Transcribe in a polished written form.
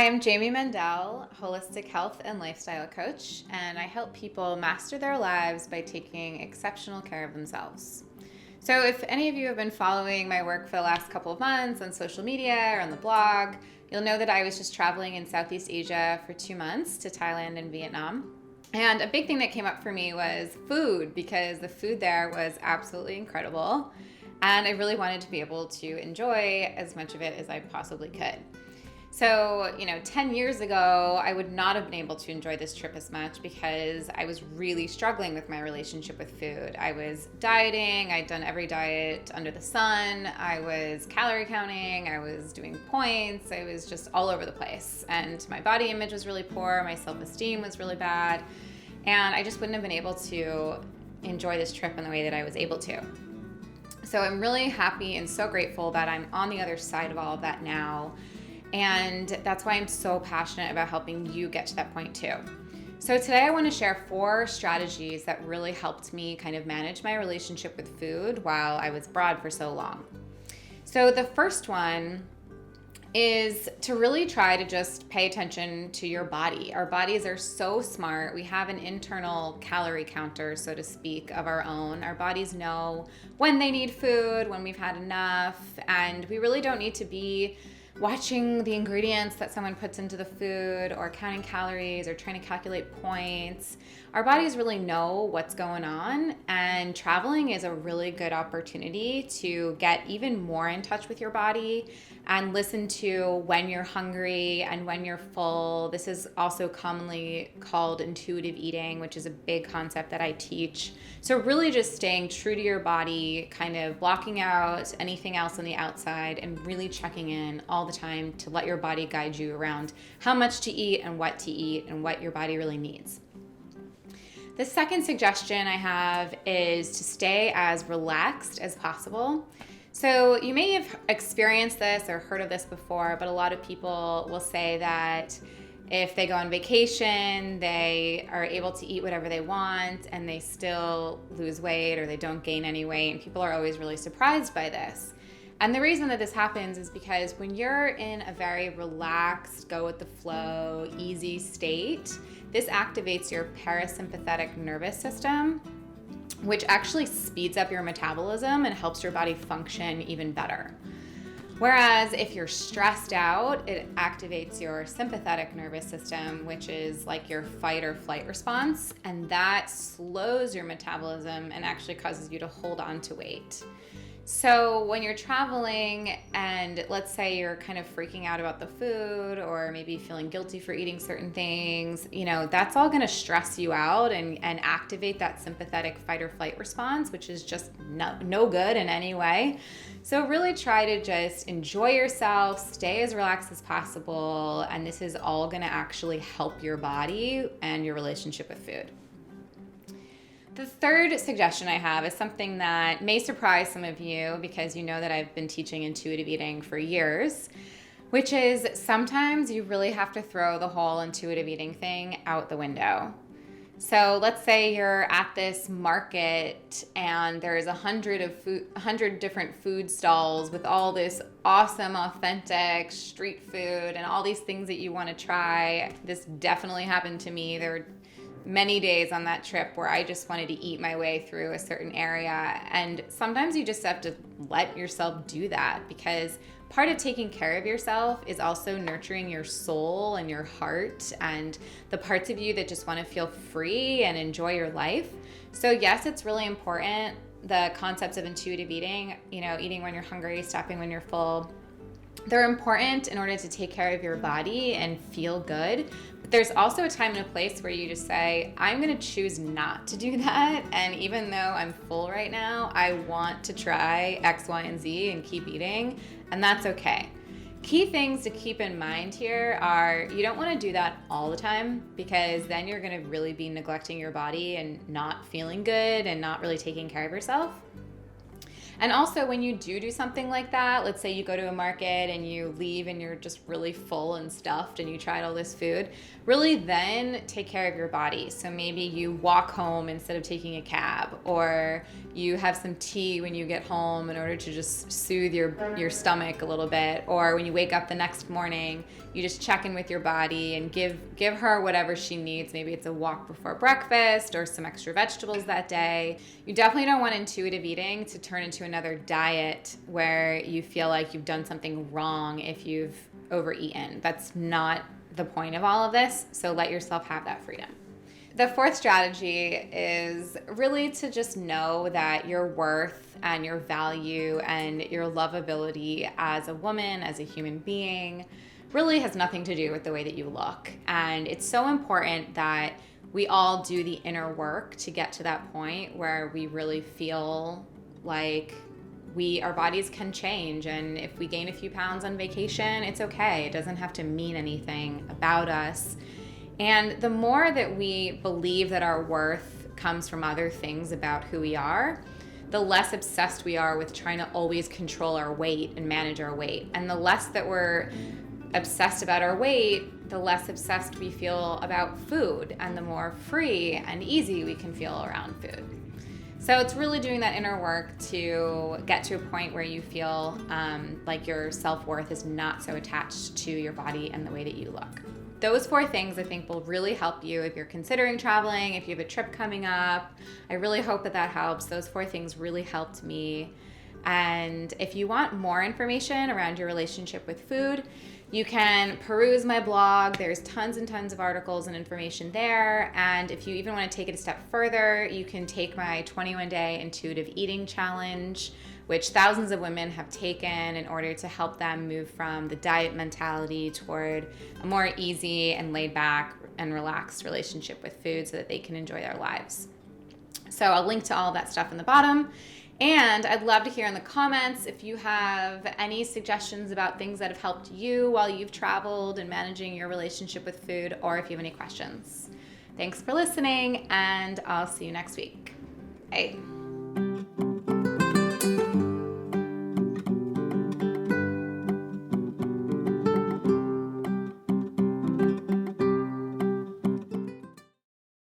Hi, I'm Jamie Mendel, holistic health and lifestyle coach, and I help people master their lives by taking exceptional care of themselves. So, if any of you have been following my work for the last couple of months on social media or on the blog, you'll know that I was just traveling in Southeast Asia for 2 months to Thailand and Vietnam. And a big thing that came up for me was food, because the food there was absolutely incredible. And I really wanted to be able to enjoy as much of it as I possibly could. So, 10 years ago, I would not have been able to enjoy this trip as much because I was really struggling with my relationship with food. I was dieting, I'd done every diet under the sun, I was calorie counting, I was doing points, I was just all over the place. And my body image was really poor, my self-esteem was really bad, and I just wouldn't have been able to enjoy this trip in the way that I was able to. So I'm really happy and so grateful that I'm on the other side of all of that now. And that's why I'm so passionate about helping you get to that point too. So today I want to share 4 strategies that really helped me kind of manage my relationship with food while I was abroad for so long. So the first one is to really try to just pay attention to your body. Our bodies are so smart. We have an internal calorie counter, so to speak, of our own. Our bodies know when they need food, when we've had enough, and we really don't need to be watching the ingredients that someone puts into the food or counting calories or trying to calculate points. Our bodies really know what's going on, and traveling is a really good opportunity to get even more in touch with your body and listen to when you're hungry and when you're full. This is also commonly called intuitive eating, which is a big concept that I teach. So really just staying true to your body, kind of blocking out anything else on the outside and really checking in all the time to let your body guide you around how much to eat and what your body really needs. The second suggestion I have is to stay as relaxed as possible. So you may have experienced this or heard of this before, but a lot of people will say that if they go on vacation, they are able to eat whatever they want and they still lose weight or they don't gain any weight. And people are always really surprised by this. And the reason that this happens is because when you're in a very relaxed, go with the flow, easy state, this activates your parasympathetic nervous system, which actually speeds up your metabolism and helps your body function even better. Whereas if you're stressed out, it activates your sympathetic nervous system, which is like your fight or flight response, and that slows your metabolism and actually causes you to hold on to weight. So when you're traveling and let's say you're kind of freaking out about the food or maybe feeling guilty for eating certain things, that's all going to stress you out and activate that sympathetic fight or flight response, which is just no good in any way. So really try to just enjoy yourself, stay as relaxed as possible, and this is all going to actually help your body and your relationship with food. The third suggestion I have is something that may surprise some of you because you know that I've been teaching intuitive eating for years, which is sometimes you really have to throw the whole intuitive eating thing out the window. So let's say you're at this market and there's 100 different food stalls with all this awesome, authentic street food and all these things that you want to try. This definitely happened to me. There were many days on that trip where I just wanted to eat my way through a certain area. And sometimes you just have to let yourself do that, because part of taking care of yourself is also nurturing your soul and your heart and the parts of you that just want to feel free and enjoy your life. So yes, it's really important, the concepts of intuitive eating, eating when you're hungry, stopping when you're full. They're important in order to take care of your body and feel good. But there's also a time and a place where you just say, I'm going to choose not to do that. And even though I'm full right now, I want to try X, Y, and Z and keep eating. And that's okay. Key things to keep in mind here are you don't want to do that all the time, because then you're going to really be neglecting your body and not feeling good and not really taking care of yourself. And also, when you do something like that, let's say you go to a market and you leave and you're just really full and stuffed and you tried all this food, really then take care of your body. So maybe you walk home instead of taking a cab, or you have some tea when you get home in order to just soothe your stomach a little bit, or when you wake up the next morning, you just check in with your body and give her whatever she needs. Maybe it's a walk before breakfast or some extra vegetables that day. You definitely don't want intuitive eating to turn into another diet where you feel like you've done something wrong if you've overeaten. That's not the point of all of this, so let yourself have that freedom. The fourth strategy is really to just know that your worth and your value and your lovability as a woman, as a human being, really has nothing to do with the way that you look. And it's so important that we all do the inner work to get to that point where we really feel like our bodies can change, and if we gain a few pounds on vacation, it's okay. It doesn't have to mean anything about us. And the more that we believe that our worth comes from other things about who we are, the less obsessed we are with trying to always control our weight and manage our weight. And the less that we're obsessed about our weight, the less obsessed we feel about food, and the more free and easy we can feel around food. So it's really doing that inner work to get to a point where you feel like your self-worth is not so attached to your body and the way that you look. Those 4 things I think will really help you if you're considering traveling, if you have a trip coming up. I really hope that helps. Those 4 things really helped me. And if you want more information around your relationship with food, you can peruse my blog. There's tons and tons of articles and information there. And if you even want to take it a step further, you can take my 21-day intuitive eating challenge, which thousands of women have taken in order to help them move from the diet mentality toward a more easy and laid back and relaxed relationship with food so that they can enjoy their lives. So I'll link to all of that stuff in the bottom. And I'd love to hear in the comments if you have any suggestions about things that have helped you while you've traveled and managing your relationship with food, or if you have any questions. Thanks for listening, and I'll see you next week. Bye.